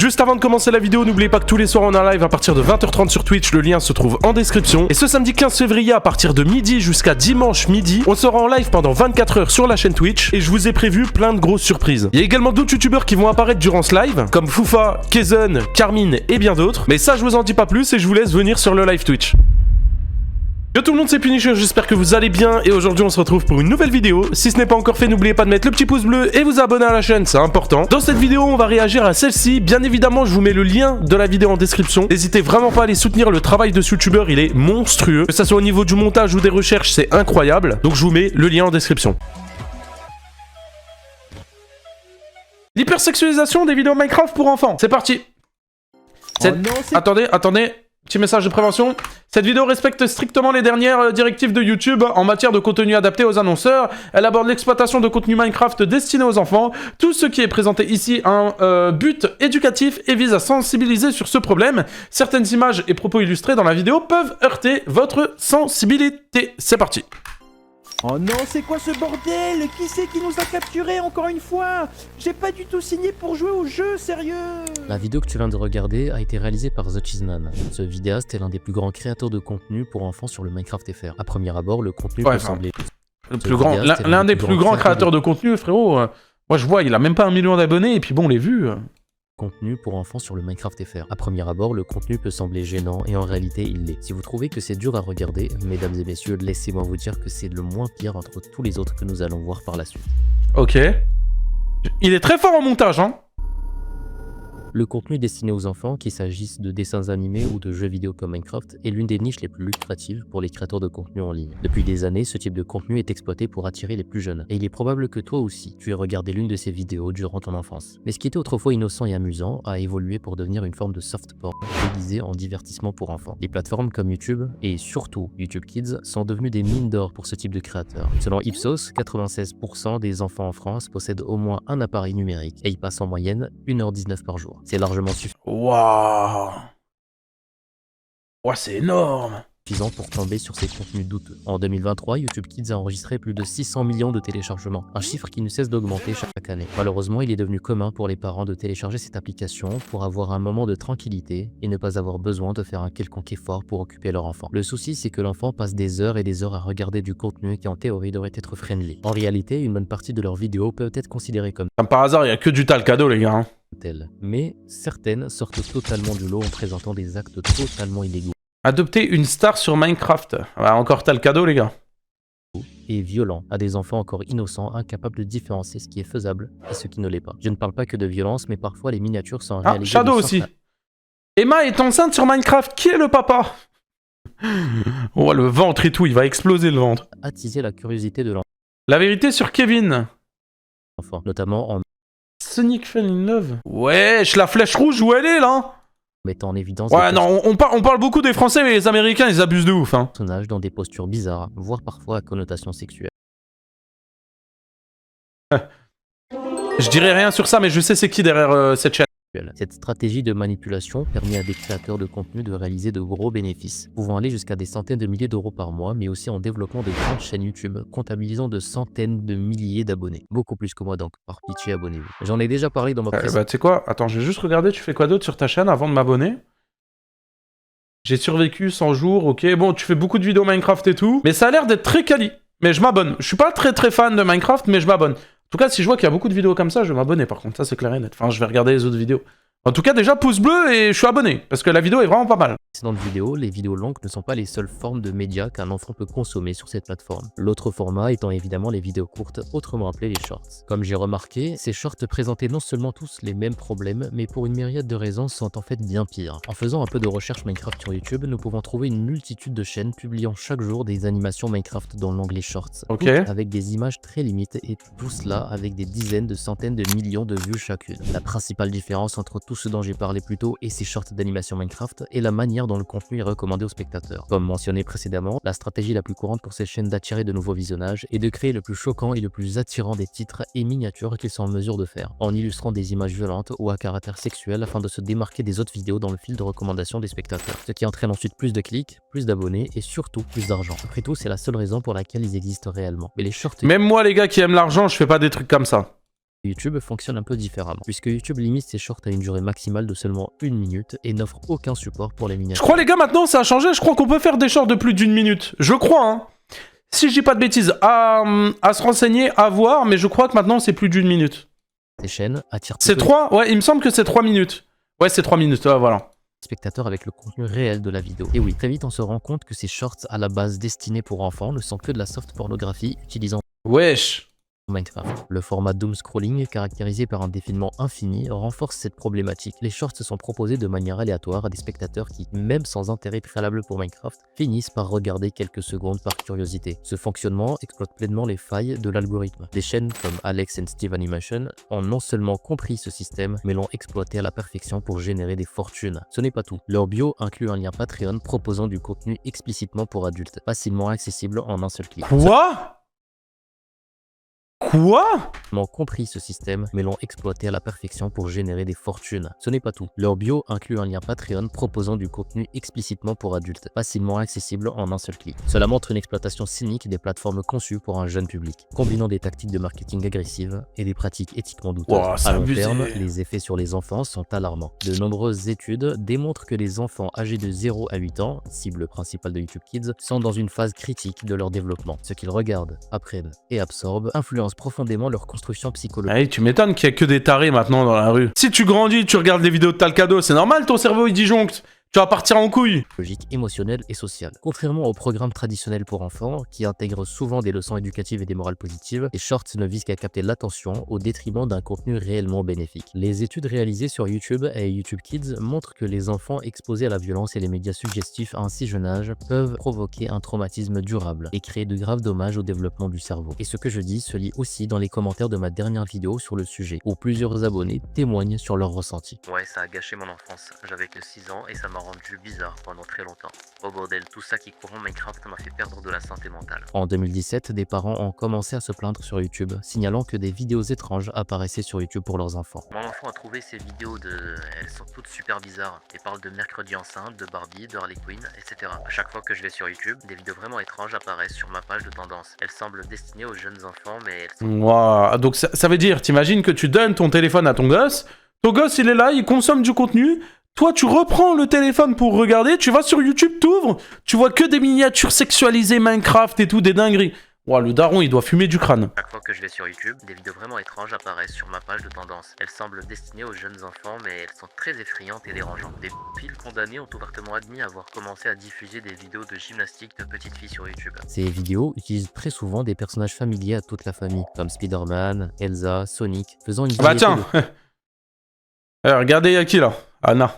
Juste avant de commencer la vidéo, n'oubliez pas que tous les soirs on est en live à partir de 20h30 sur Twitch, le lien se trouve en description. Et ce samedi 15 février à partir de midi jusqu'à dimanche midi, on sera en live pendant 24 heures sur la chaîne Twitch et je vous ai prévu plein de grosses surprises. Il y a également d'autres youtubeurs qui vont apparaître durant ce live, comme Foufa, Kezen, Carmine et bien d'autres. Mais ça je vous en dis pas plus et je vous laisse venir sur le live Twitch. Yo tout le monde, c'est Punisher, j'espère que vous allez bien et aujourd'hui on se retrouve pour une nouvelle vidéo. Si ce n'est pas encore fait, n'oubliez pas de mettre le petit pouce bleu et vous abonner à la chaîne, c'est important. Dans cette vidéo, on va réagir à celle-ci. Bien évidemment, je vous mets le lien de la vidéo en description. N'hésitez vraiment pas à aller soutenir le travail de ce youtubeur, il est monstrueux. Que ça soit au niveau du montage ou des recherches, c'est incroyable. Donc je vous mets le lien en description. L'hypersexualisation des vidéos Minecraft pour enfants, c'est parti. Attendez. Petit message de prévention. Cette vidéo respecte strictement les dernières directives de YouTube en matière de contenu adapté aux annonceurs. Elle aborde l'exploitation de contenu Minecraft destiné aux enfants. Tout ce qui est présenté ici a un but éducatif et vise à sensibiliser sur ce problème. Certaines images et propos illustrés dans la vidéo peuvent heurter votre sensibilité. C'est parti. Oh non, c'est quoi ce bordel? Qui c'est qui nous a capturés encore une fois? J'ai pas du tout signé pour jouer au jeu, sérieux. La vidéo que tu viens de regarder a été réalisée par The Cheeseman. Ce vidéaste est l'un des plus grands créateurs de contenu pour enfants sur le Minecraft FR. À premier abord, le contenu peut sembler... L'un des plus grands créateurs de contenu, frérot. Moi je vois, il a même pas 1 million d'abonnés et puis bon, on l'a vu. Contenu pour enfants sur le Minecraft FR. À premier abord, le contenu peut sembler gênant et en réalité il l'est. Si vous trouvez que c'est dur à regarder, mesdames et messieurs, laissez-moi vous dire que c'est le moins pire entre tous les autres que nous allons voir par la suite. Ok. Il est très fort en montage, hein. Le contenu destiné aux enfants, qu'il s'agisse de dessins animés ou de jeux vidéo comme Minecraft, est l'une des niches les plus lucratives pour les créateurs de contenu en ligne. Depuis des années, ce type de contenu est exploité pour attirer les plus jeunes. Et il est probable que toi aussi, tu aies regardé l'une de ces vidéos durant ton enfance. Mais ce qui était autrefois innocent et amusant a évolué pour devenir une forme de soft porn, déguisée en divertissement pour enfants. Les plateformes comme YouTube, et surtout YouTube Kids, sont devenues des mines d'or pour ce type de créateurs. Selon Ipsos, 96% des enfants en France possèdent au moins un appareil numérique, et y passent en moyenne 1h19 par jour. C'est largement Waouh. Ouah, c'est énorme. Suffisant pour tomber sur ces contenus douteux. En 2023, YouTube Kids a enregistré plus de 600 millions de téléchargements, un chiffre qui ne cesse d'augmenter chaque année. Malheureusement, il est devenu commun pour les parents de télécharger cette application pour avoir un moment de tranquillité et ne pas avoir besoin de faire un quelconque effort pour occuper leur enfant. Le souci, c'est que l'enfant passe des heures et des heures à regarder du contenu qui en théorie devrait être friendly. En réalité, une bonne partie de leurs vidéos peuvent être considérées comme par hasard, il n'y a que du talcado, les gars. Mais certaines sortent totalement du lot en présentant des actes totalement illégaux. Adopter une star sur Minecraft. Ah, encore t'as le cadeau, les gars. Et violent à des enfants encore innocents, incapables de différencier ce qui est faisable et ce qui ne l'est pas. Je ne parle pas que de violence, mais parfois les miniatures sont réalisées... Shadow aussi. Emma est enceinte sur Minecraft. Qui est le papa? Oh, le ventre et tout, il va exploser le ventre. Attiser la curiosité de l'enfant. La vérité sur Kevin. Notamment en Sonic Fell in Love. Wesh, la flèche rouge, où elle est, là? mettant en évidence ouais, non, on parle beaucoup des Français, mais les Américains, ils abusent de ouf, hein. Personnages dans des postures bizarres, voire parfois à connotation sexuelle. Je dirais rien sur ça, mais je sais c'est qui derrière cette chaîne. Cette stratégie de manipulation permet à des créateurs de contenu de réaliser de gros bénéfices, pouvant aller jusqu'à des centaines de milliers d'euros par mois, mais aussi en développant de grandes chaînes YouTube, comptabilisant de centaines de milliers d'abonnés. Beaucoup plus que moi donc, par pitié abonnez-vous. J'en ai déjà parlé dans ma bah tu sais quoi, attends, je vais juste regarder, tu fais quoi d'autre sur ta chaîne avant de m'abonner? J'ai survécu 100 jours, ok, bon, tu fais beaucoup de vidéos Minecraft et tout, mais ça a l'air d'être très quali. Mais je m'abonne. Je suis pas très fan de Minecraft, mais je m'abonne. En tout cas, si je vois qu'il y a beaucoup de vidéos comme ça, je vais m'abonner par contre, ça c'est clair et net. Enfin, je vais regarder les autres vidéos. En tout cas, déjà, pouce bleu et je suis abonné, parce que la vidéo est vraiment pas mal. Dans les vidéos longues ne sont pas les seules formes de médias qu'un enfant peut consommer sur cette plateforme. L'autre format étant évidemment les vidéos courtes, autrement appelées les shorts. Comme j'ai remarqué, ces shorts présentaient non seulement tous les mêmes problèmes, mais pour une myriade de raisons sont en fait bien pires. En faisant un peu de recherche Minecraft sur YouTube, nous pouvons trouver une multitude de chaînes publiant chaque jour des animations Minecraft dans l'onglet shorts. Ok. Avec des images très limitées et tout cela avec des dizaines de centaines de millions de vues chacune. La principale différence entre tout ce dont j'ai parlé plus tôt et ces shorts d'animation Minecraft est la manière dont le contenu est recommandé aux spectateurs. Comme mentionné précédemment, la stratégie la plus courante pour ces chaînes d'attirer de nouveaux visionnages est de créer le plus choquant et le plus attirant des titres et miniatures qu'ils sont en mesure de faire, en illustrant des images violentes ou à caractère sexuel afin de se démarquer des autres vidéos dans le fil de recommandation des spectateurs, ce qui entraîne ensuite plus de clics, plus d'abonnés et surtout plus d'argent. Après tout, c'est la seule raison pour laquelle ils existent réellement. Mais les shorts... Même moi les gars qui aiment l'argent, je fais pas des trucs comme ça. YouTube fonctionne un peu différemment, puisque YouTube limite ses shorts à une durée maximale de seulement 1 minute et n'offre aucun support pour les Je miniatures. crois les gars maintenant ça a changé, je crois qu'on peut faire des shorts de plus d'1 minute. Je crois hein. Si je dis pas de bêtises, à se renseigner, à voir, mais je crois que maintenant c'est plus d'1 minute. Ces chaînes attirent C'est plutôt 3 Ouais, il me semble que c'est 3 minutes. Ouais, c'est 3 minutes, ouais, voilà. les spectateurs avec le contenu réel de la vidéo. Et oui, très vite on se rend compte que ces shorts à la base destinés pour enfants ne sont que de la soft pornographie utilisant Wesh. Minecraft. Le format doom scrolling, caractérisé par un défilement infini, renforce cette problématique. Les shorts sont proposés de manière aléatoire à des spectateurs qui, même sans intérêt préalable pour Minecraft, finissent par regarder quelques secondes par curiosité. Ce fonctionnement exploite pleinement les failles de l'algorithme. Des chaînes comme Alex and Steve Animation ont non seulement compris ce système, mais l'ont exploité à la perfection pour générer des fortunes. Ce n'est pas tout. Leur bio inclut un lien Patreon proposant du contenu explicitement pour adultes, facilement accessible en un seul clic. Quoi? Ont compris ce système, mais l'ont exploité à la perfection pour générer des fortunes. Ce n'est pas tout. Leur bio inclut un lien Patreon proposant du contenu explicitement pour adultes, facilement accessible en un seul clic. Cela montre une exploitation cynique des plateformes conçues pour un jeune public, combinant des tactiques de marketing agressives et des pratiques éthiquement douteuses. Wow, c'est à long abusé. terme, les effets sur les enfants sont alarmants. De nombreuses études démontrent que les enfants âgés de 0 à 8 ans, cible principale de YouTube Kids, sont dans une phase critique de leur développement. Ce qu'ils regardent, apprennent et absorbent influence profondément leur construction psychologique. Ah oui, tu m'étonnes qu'il y a que des tarés maintenant dans la rue. Si tu grandis, tu regardes des vidéos de Talcado, c'est normal, ton cerveau il disjoncte. Tu vas partir en couille. Émotionnelle et sociale. Contrairement aux programmes traditionnels pour enfants, qui intègrent souvent des leçons éducatives et des morales positives, les shorts ne visent qu'à capter l'attention au détriment d'un contenu réellement bénéfique. Les études réalisées sur YouTube et YouTube Kids montrent que les enfants exposés à la violence et les médias suggestifs à un si jeune âge peuvent provoquer un traumatisme durable et créer de graves dommages au développement du cerveau. Et ce que je dis se lit aussi dans les commentaires de ma dernière vidéo sur le sujet, où plusieurs abonnés témoignent sur leur ressenti. Ouais, ça a gâché mon enfance. J'avais que 6 ans et ça m'a rendu bizarre pendant très longtemps. Oh bordel, tout ça qui courant Minecraft m'a fait perdre de la santé mentale. En 2017, des parents ont commencé à se plaindre sur YouTube, signalant que des vidéos étranges apparaissaient sur YouTube pour leurs enfants. Mon enfant a trouvé ces vidéos Elles sont toutes super bizarres. Elles parlent de mercredi enceinte, de Barbie, de Harley Quinn, etc. À chaque fois que je vais sur YouTube, des vidéos vraiment étranges apparaissent sur ma page de tendance. Elles semblent destinées aux jeunes enfants, mais elles sont... Wow. Donc ça veut dire, t'imagines que tu donnes ton téléphone à ton gosse il est là, il consomme du contenu. Toi, tu reprends le téléphone pour regarder, tu vas sur YouTube, t'ouvres, tu vois que des miniatures sexualisées Minecraft et tout, des dingueries. Wow, le daron, il doit fumer du crâne. Chaque fois que je vais sur YouTube, des vidéos vraiment étranges apparaissent sur ma page de tendance. Elles semblent destinées aux jeunes enfants, mais elles sont très effrayantes et dérangeantes. Des piles condamnés ont ouvertement admis avoir commencé à diffuser des vidéos de gymnastique de petites filles sur YouTube. Ces vidéos utilisent très souvent des personnages familiers à toute la famille, comme Spider-Man, Elsa, Sonic, faisant une Bah variété tiens. Regardez, y'a qui là? Anna.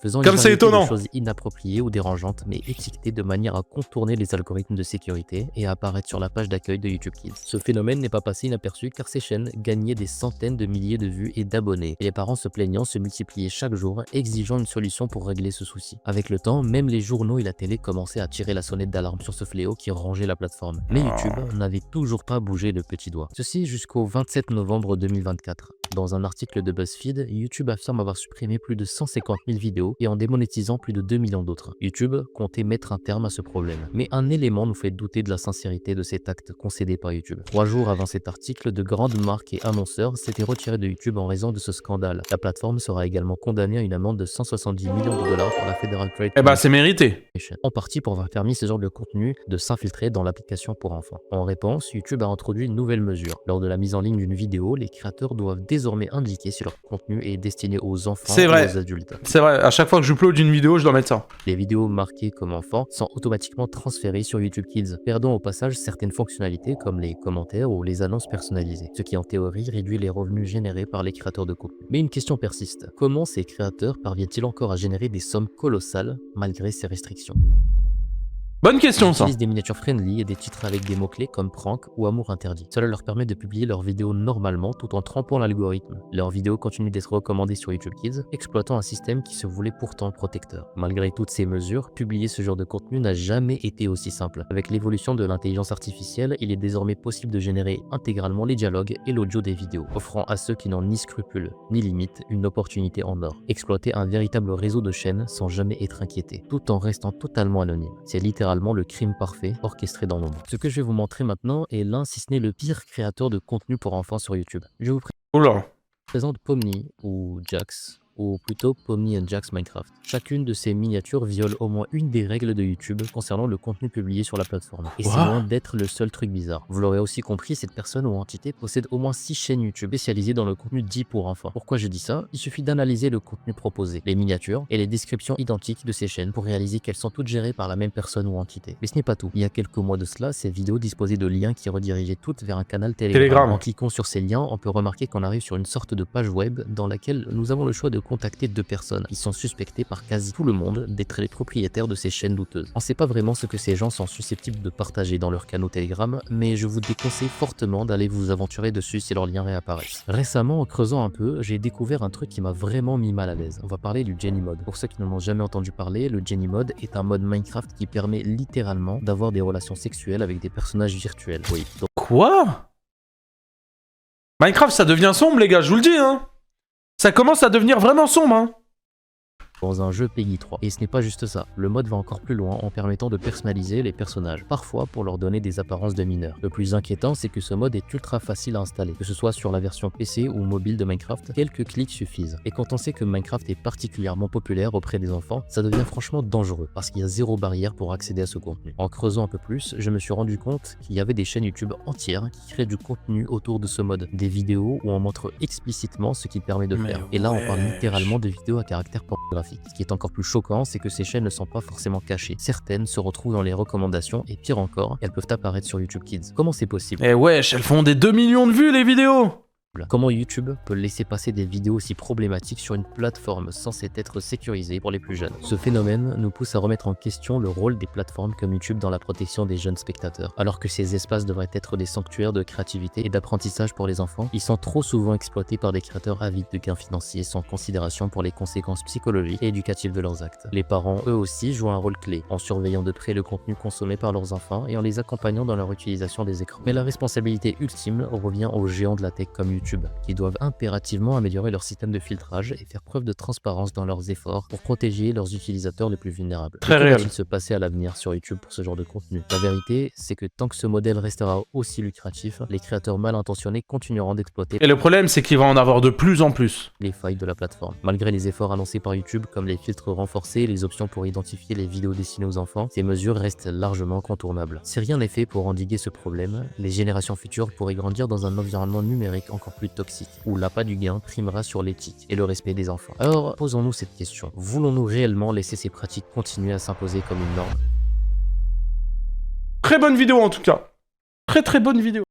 faisant Comme une c'est variété de étonnant. choses inappropriées ou dérangeantes, mais étiquetées de manière à contourner les algorithmes de sécurité et à apparaître sur la page d'accueil de YouTube Kids. Ce phénomène n'est pas passé inaperçu car ces chaînes gagnaient des centaines de milliers de vues et d'abonnés, et les parents se plaignant se multipliaient chaque jour, exigeant une solution pour régler ce souci. Avec le temps, même les journaux et la télé commençaient à tirer la sonnette d'alarme sur ce fléau qui rongeait la plateforme. Mais YouTube n'avait toujours pas bougé le petit doigt. Ceci jusqu'au 27 novembre 2024. Dans un article de BuzzFeed, YouTube affirme avoir supprimé plus de 150 000 vidéos et en démonétisant plus de 2 millions d'autres. YouTube comptait mettre un terme à ce problème. Mais un élément nous fait douter de la sincérité de cet acte concédé par YouTube. 3 jours avant cet article, de grandes marques et annonceurs s'étaient retirés de YouTube en raison de ce scandale. La plateforme sera également condamnée à une amende de 170 millions de dollars par la Federal Trade Eh bah, c'est mérité. Commission, en partie pour avoir permis ce genre de contenu de s'infiltrer dans l'application pour enfants. En réponse, YouTube a introduit une nouvelle mesure. Lors de la mise en ligne d'une vidéo, les créateurs doivent désormais indiquer si leur contenu est destiné aux enfants C'est ou vrai. aux adultes. C'est vrai, à chaque fois que j'upload une vidéo, je dois mettre ça. Les vidéos marquées comme enfants sont automatiquement transférées sur YouTube Kids, perdant au passage certaines fonctionnalités comme les commentaires ou les annonces personnalisées, ce qui en théorie réduit les revenus générés par les créateurs de contenu. Mais une question persiste. Comment ces créateurs parviennent-ils encore à générer des sommes colossales malgré ces restrictions ? Bonne question, Ils ça. utilisent des miniatures friendly et des titres avec des mots-clés comme prank ou amour interdit. Cela leur permet de publier leurs vidéos normalement tout en trompant l'algorithme. Leurs vidéos continuent d'être recommandées sur YouTube Kids, exploitant un système qui se voulait pourtant protecteur. Malgré toutes ces mesures, publier ce genre de contenu n'a jamais été aussi simple. Avec l'évolution de l'intelligence artificielle, il est désormais possible de générer intégralement les dialogues et l'audio des vidéos, offrant à ceux qui n'ont ni scrupules ni limites une opportunité en or. Exploiter un véritable réseau de chaînes sans jamais être inquiété, tout en restant totalement anonyme. C'est littéralement littéralement le crime parfait orchestré dans l'ombre. Ce que je vais vous montrer maintenant est l'un, si ce n'est le pire créateur de contenu pour enfants sur YouTube. Je vous Oula. présente Pomni ou Jax, ou plutôt Pomni and Jax Minecraft. Chacune de ces miniatures viole au moins une des règles de YouTube concernant le contenu publié sur la plateforme. Et c'est What? loin d'être le seul truc bizarre. Vous l'aurez aussi compris, cette personne ou entité possède au moins 6 chaînes YouTube spécialisées dans le contenu dit pour enfants. Pourquoi je dis ça? Il suffit d'analyser le contenu proposé, les miniatures et les descriptions identiques de ces chaînes pour réaliser qu'elles sont toutes gérées par la même personne ou entité. Mais ce n'est pas tout. Il y a quelques mois de cela, ces vidéos disposaient de liens qui redirigeaient toutes vers un canal Telegram. En cliquant sur ces liens, on peut remarquer qu'on arrive sur une sorte de page web dans laquelle nous avons le choix de contacter deux personnes qui sont suspectées par quasi tout le monde d'être les propriétaires de ces chaînes douteuses. On ne sait pas vraiment ce que ces gens sont susceptibles de partager dans leurs canaux Telegram, mais je vous déconseille fortement d'aller vous aventurer dessus si leurs liens réapparaissent. Récemment, en creusant un peu, j'ai découvert un truc qui m'a vraiment mis mal à l'aise. On va parler du Jenny Mode. Pour ceux qui n'en ont jamais entendu parler, le Jenny Mode est un mode Minecraft qui permet littéralement d'avoir des relations sexuelles avec des personnages virtuels. Oui. Donc, Quoi? Minecraft, ça devient sombre, les gars, je vous le dis, hein. Ça commence à devenir vraiment sombre, hein. dans un jeu Peggy 3. Et ce n'est pas juste ça, le mode va encore plus loin en permettant de personnaliser les personnages, parfois pour leur donner des apparences de mineurs. Le plus inquiétant, c'est que ce mode est ultra facile à installer, que ce soit sur la version PC ou mobile de Minecraft, quelques clics suffisent. Et quand on sait que Minecraft est particulièrement populaire auprès des enfants, ça devient franchement dangereux, parce qu'il y a zéro barrière pour accéder à ce contenu. En creusant un peu plus, je me suis rendu compte qu'il y avait des chaînes YouTube entières qui créent du contenu autour de ce mode, des vidéos où on montre explicitement ce qu'il permet de faire. Et là, on parle littéralement de vidéos à caractère pornographique. Ce qui est encore plus choquant, c'est que ces chaînes ne sont pas forcément cachées. Certaines se retrouvent dans les recommandations et pire encore, elles peuvent apparaître sur YouTube Kids. Comment c'est possible? Eh wesh, elles font des 2 millions de vues, les vidéos. Comment YouTube peut laisser passer des vidéos aussi problématiques sur une plateforme censée être sécurisée pour les plus jeunes? Ce phénomène nous pousse à remettre en question le rôle des plateformes comme YouTube dans la protection des jeunes spectateurs. Alors que ces espaces devraient être des sanctuaires de créativité et d'apprentissage pour les enfants, ils sont trop souvent exploités par des créateurs avides de gains financiers sans considération pour les conséquences psychologiques et éducatives de leurs actes. Les parents, eux aussi, jouent un rôle clé en surveillant de près le contenu consommé par leurs enfants et en les accompagnant dans leur utilisation des écrans. Mais la responsabilité ultime revient aux géants de la tech comme YouTube, qui doivent impérativement améliorer leur système de filtrage et faire preuve de transparence dans leurs efforts pour protéger leurs utilisateurs les plus vulnérables. Très Que réel. va-t-il se passer à l'avenir sur YouTube pour ce genre de contenu? La vérité, c'est que tant que ce modèle restera aussi lucratif, les créateurs mal intentionnés continueront d'exploiter Et le problème, c'est qu'il va en avoir de plus en plus. les failles de la plateforme. Malgré les efforts annoncés par YouTube, comme les filtres renforcés et les options pour identifier les vidéos destinées aux enfants, ces mesures restent largement contournables. Si rien n'est fait pour endiguer ce problème, les générations futures pourraient grandir dans un environnement numérique encore plus toxique, où l'appât du gain primera sur l'éthique et le respect des enfants. Alors, posons-nous cette question. Voulons-nous réellement laisser ces pratiques continuer à s'imposer comme une norme? Très bonne vidéo en tout cas. Très bonne vidéo.